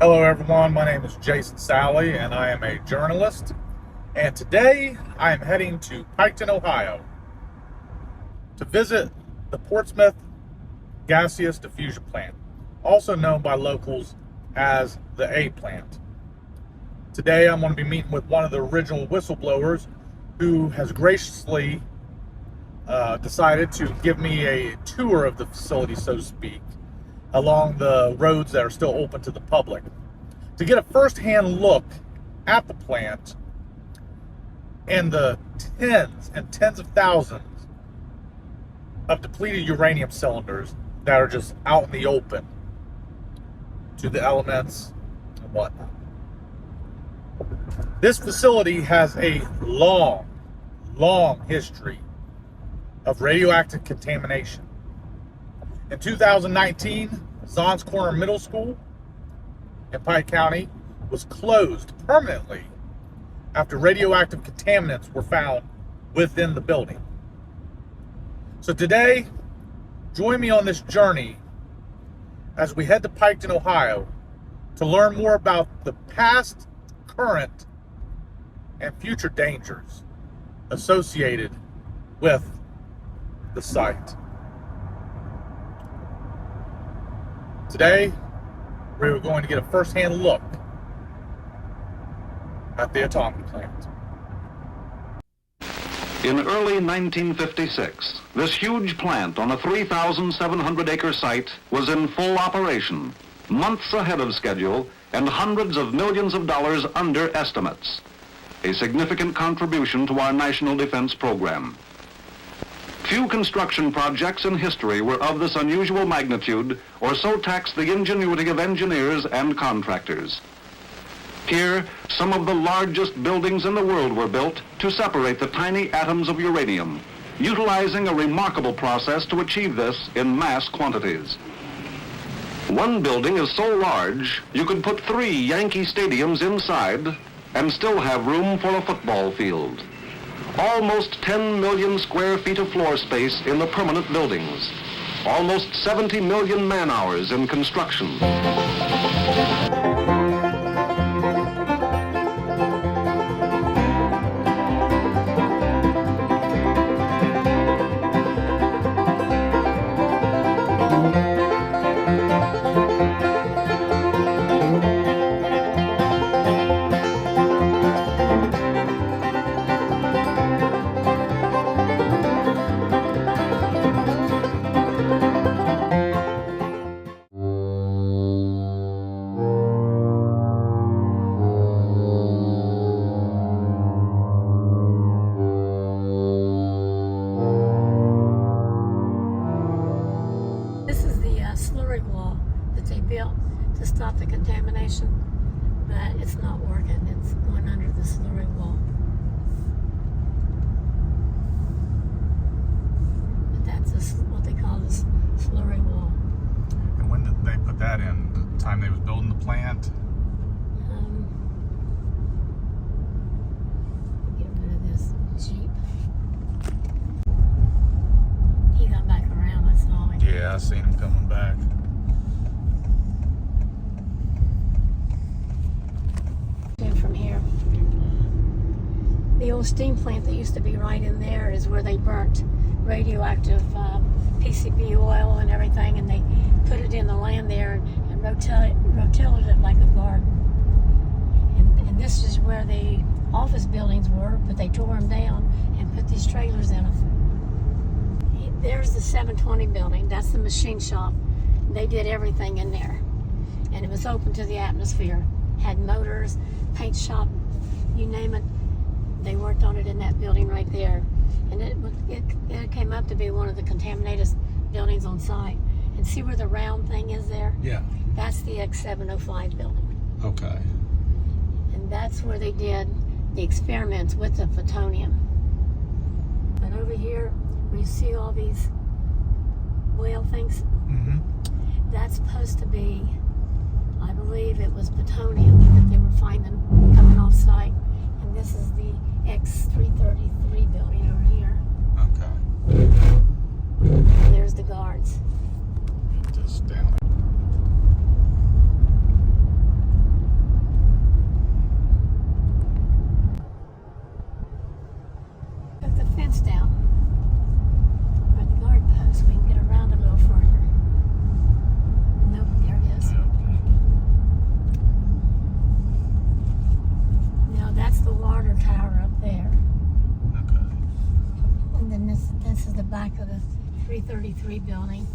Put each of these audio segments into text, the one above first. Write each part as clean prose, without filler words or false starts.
Hello everyone, my name is Jason Sally and I am a journalist, and today I am heading to Piketon, Ohio to visit the Portsmouth gaseous diffusion plant, also known by locals as the A plant. Today I'm going to be meeting with one of the original whistleblowers who has graciously decided to give me a tour of the facility, so to speak, along the roads that are still open to the public, to get a first-hand look at the plant and the tens and tens of thousands of depleted uranium cylinders that are just out in the open to the elements and whatnot. This facility has a long history of radioactive contamination. In 2019, Zons Corner Middle School in Pike County was closed permanently after radioactive contaminants were found within the building. So today, join me on this journey as we head to Piketon, Ohio, to learn more about the past, current, and future dangers associated with the site. Today, we're going to get a first-hand look at the atomic plant. In early 1956, this huge plant on a 3,700-acre site was in full operation, months ahead of schedule and hundreds of millions of dollars under estimates, a significant contribution to our national defense program. Few construction projects in history were of this unusual magnitude or so taxed the ingenuity of engineers and contractors. Here, some of the largest buildings in the world were built to separate the tiny atoms of uranium, utilizing a remarkable process to achieve this in mass quantities. One building is so large, you could put 3 Yankee stadiums inside and still have room for a football field. Almost 10 million square feet of floor space in the permanent buildings. Almost 70 million man-hours in construction. slurry wall that they built to stop the contamination, but it's not working. It's going under the slurry wall. But that's what they call this slurry wall. And when did they put that in? The time they was building the plant? Get rid of this Jeep. He got back around, I saw him. Yeah, I seen him coming back. From here, the old steam plant that used to be right in there is where they burnt radioactive PCB oil and everything, and they put it in the land there and rotated it like a garden. And this is where the office buildings were, but they tore them down and put these trailers in them. There's the 720 building. That's the machine shop. They did everything in there, and it was open to the atmosphere. Had motors, paint shop, you name it. They worked on it in that building right there, and it came up to be one of the contaminated buildings on site. And see where the round thing is there? Yeah. That's the X705 building. Okay. And that's where they did the experiments with the plutonium. And over here, where you see all these whale things, that's supposed to be, I believe it was plutonium that they were finding coming off site. And this is the X333 building over here. Okay. And there's the guards. Just down 333 building,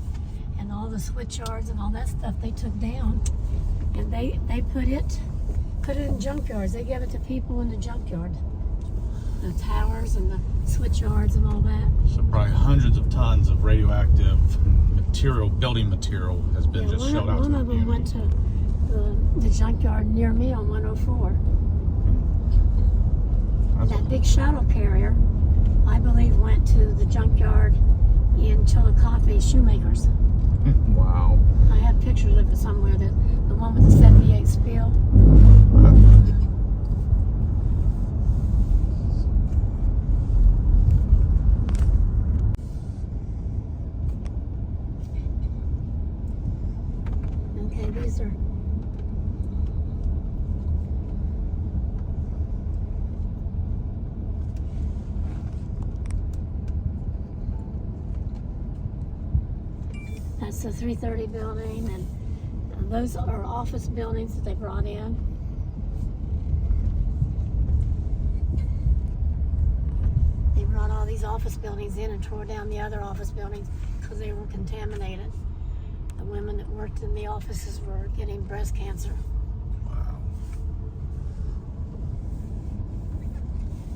and all the switch yards and all that stuff they took down, and they put it in junkyards. They gave it to people in the junkyard. The towers and the switch yards and all that. So probably hundreds of tons of radioactive material, building material, has been just shelled out to the One of them went to the junkyard near me on 104. That big shuttle carrier, I believe, went to the junkyard in Chillicothe Shoemakers. Wow. I have pictures of it somewhere. The one with the 78 spill. Okay, these are. That's the 330 building, and those are office buildings that they brought in. They brought all these office buildings in and tore down the other office buildings because they were contaminated. The women that worked in the offices were getting breast cancer. Wow.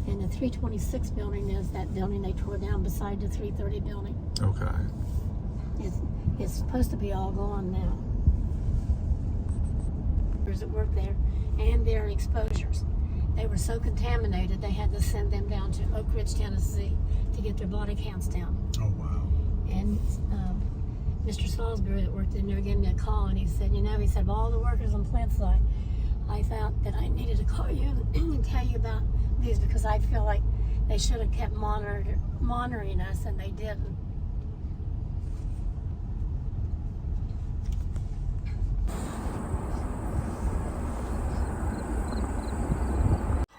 And the 326 building is that building they tore down beside the 330 building. Okay. It's supposed to be all gone now. There's that work there, and their exposures. They were so contaminated they had to send them down to Oak Ridge, Tennessee, to get their body counts down. Oh wow. And Mr. Salisbury that worked in there gave me a call, and he said, he said, of all the workers on plant site, I felt that I needed to call you and tell you about these because I feel like they should have kept monitoring us, and they didn't.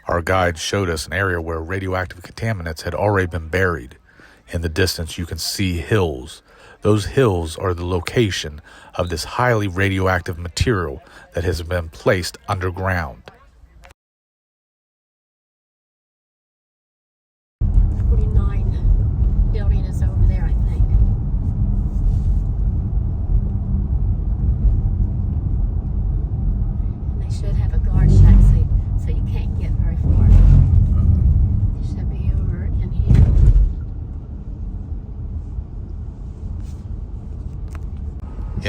Our guide showed us an area where radioactive contaminants had already been buried. In the distance, you can see hills. Those hills are the location of this highly radioactive material that has been placed underground. 49 building is over there, I think. And they should have a guard shack so you can't get very far. It should be over in here.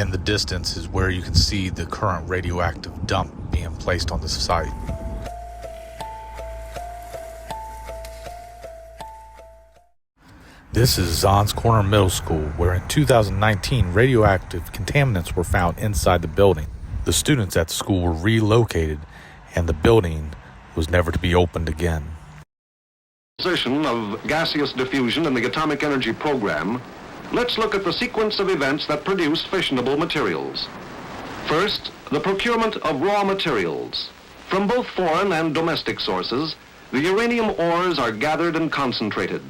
In the distance is where you can see the current radioactive dump being placed on the site. This is Zons Corner Middle School, where in 2019 radioactive contaminants were found inside the building. The students at the school were relocated, and the building was never to be opened again. Position of gaseous diffusion in the atomic energy program, let's look at the sequence of events that produce fissionable materials. First, the procurement of raw materials. From both foreign and domestic sources, the uranium ores are gathered and concentrated.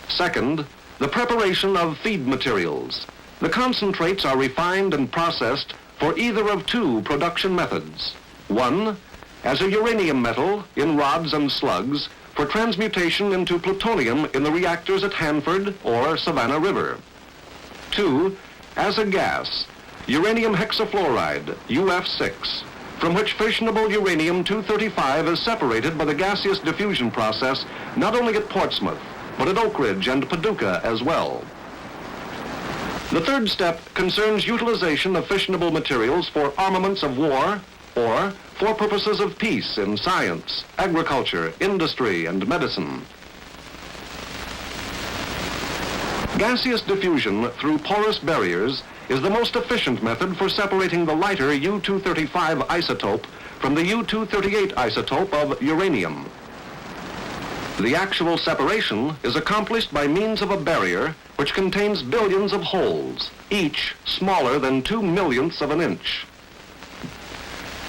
Second, the preparation of feed materials. The concentrates are refined and processed for either of two production methods. One, as a uranium metal in rods and slugs for transmutation into plutonium in the reactors at Hanford or Savannah River. Two, as a gas, uranium hexafluoride, UF6, from which fissionable uranium-235 is separated by the gaseous diffusion process not only at Portsmouth, but at Oak Ridge and Paducah as well. The third step concerns utilization of fissionable materials for armaments of war or for purposes of peace in science, agriculture, industry, and medicine. Gaseous diffusion through porous barriers is the most efficient method for separating the lighter U-235 isotope from the U-238 isotope of uranium. The actual separation is accomplished by means of a barrier which contains billions of holes, each smaller than 2/millionths of an inch.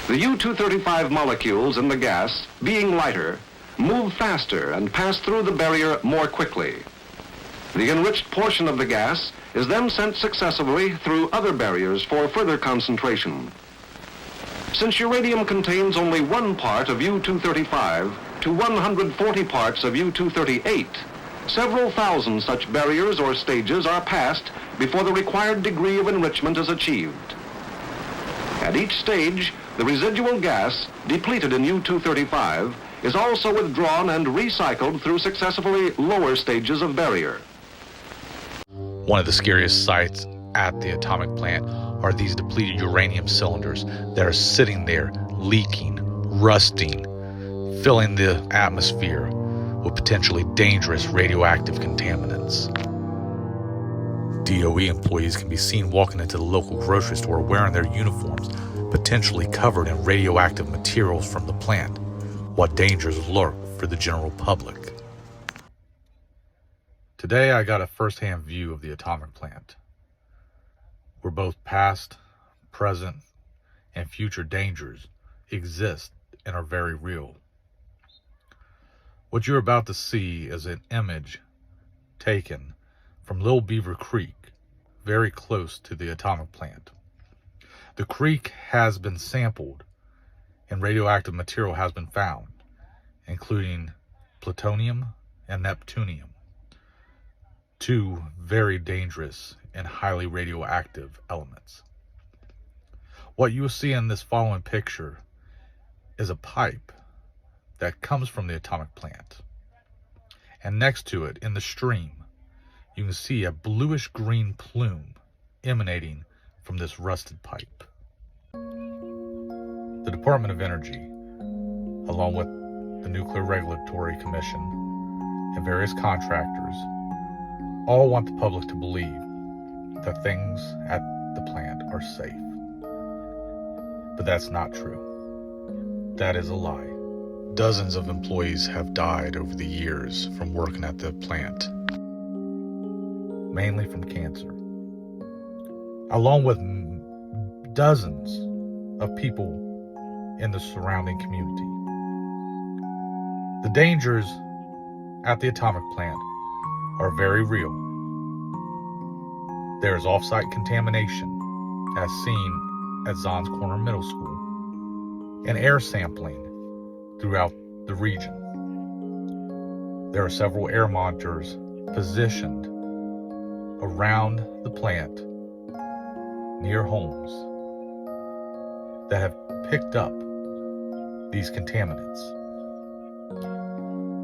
The U-235 molecules in the gas, being lighter, move faster and pass through the barrier more quickly. The enriched portion of the gas is then sent successively through other barriers for further concentration. Since uranium contains only 1 part of U-235 to 140 parts of U-238, Several thousand such barriers or stages are passed before the required degree of enrichment is achieved. At each stage, the residual gas, depleted in U-235, is also withdrawn and recycled through successively lower stages of barrier. One of the scariest sights at the atomic plant are these depleted uranium cylinders that are sitting there leaking, rusting, filling the atmosphere with potentially dangerous radioactive contaminants. DOE employees can be seen walking into the local grocery store wearing their uniforms, potentially covered in radioactive materials from the plant. What dangers lurk for the general public? Today I got a first-hand view of the atomic plant, where both past, present, and future dangers exist and are very real. What you're about to see is an image taken from Little Beaver Creek, very close to the atomic plant. The creek has been sampled and radioactive material has been found, including plutonium and neptunium, two very dangerous and highly radioactive elements. What you will see in this following picture is a pipe that comes from the atomic plant. And next to it, in the stream, you can see a bluish green plume emanating from this rusted pipe. The Department of Energy, along with the Nuclear Regulatory Commission and various contractors, all want the public to believe that things at the plant are safe. But that's not true. That is a lie. Dozens of employees have died over the years from working at the plant, mainly from cancer, along with dozens of people in the surrounding community. The dangers at the atomic plant are very real. There is off-site contamination, as seen at Zons Corner Middle School, and air sampling throughout the region. There are several air monitors positioned around the plant near homes that have picked up these contaminants.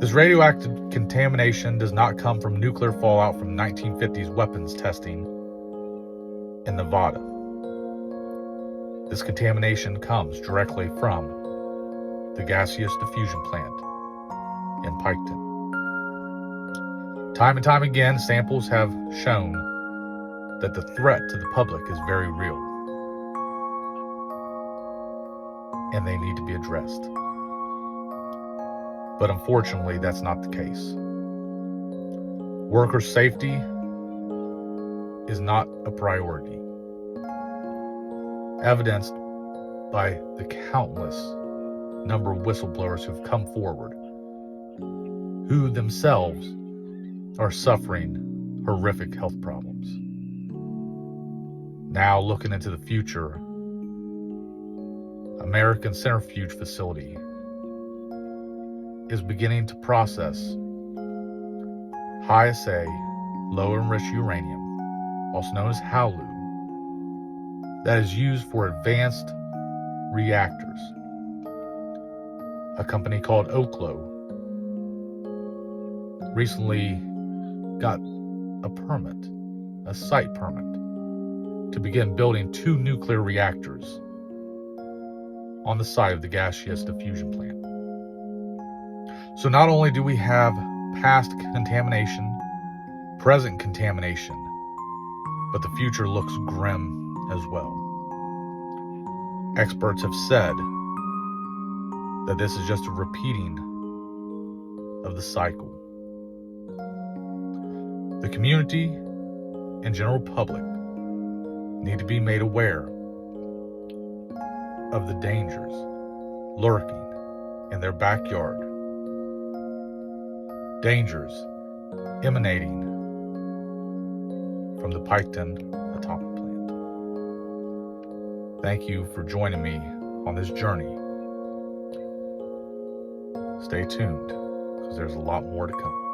This radioactive contamination does not come from nuclear fallout from 1950s weapons testing in Nevada. This contamination comes directly from the gaseous diffusion plant in Piketon. Time and time again, samples have shown that the threat to the public is very real, and they need to be addressed. But unfortunately, that's not the case. Worker safety is not a priority, evidenced by the countless number of whistleblowers who've come forward, who themselves are suffering horrific health problems. Now, looking into the future, American Centrifuge Facility is beginning to process high-assay, low-enriched uranium, also known as HALEU, that is used for advanced reactors. A company called Oklo recently got a permit, a site permit, to begin building 2 nuclear reactors on the site of the gaseous diffusion plant. So not only do we have past contamination, present contamination, but the future looks grim as well. Experts have said that this is just a repeating of the cycle. The community and general public need to be made aware of the dangers lurking in their backyard. Dangers emanating from the Piketon Atomic Plant. Thank you for joining me on this journey. Stay tuned, because there's a lot more to come.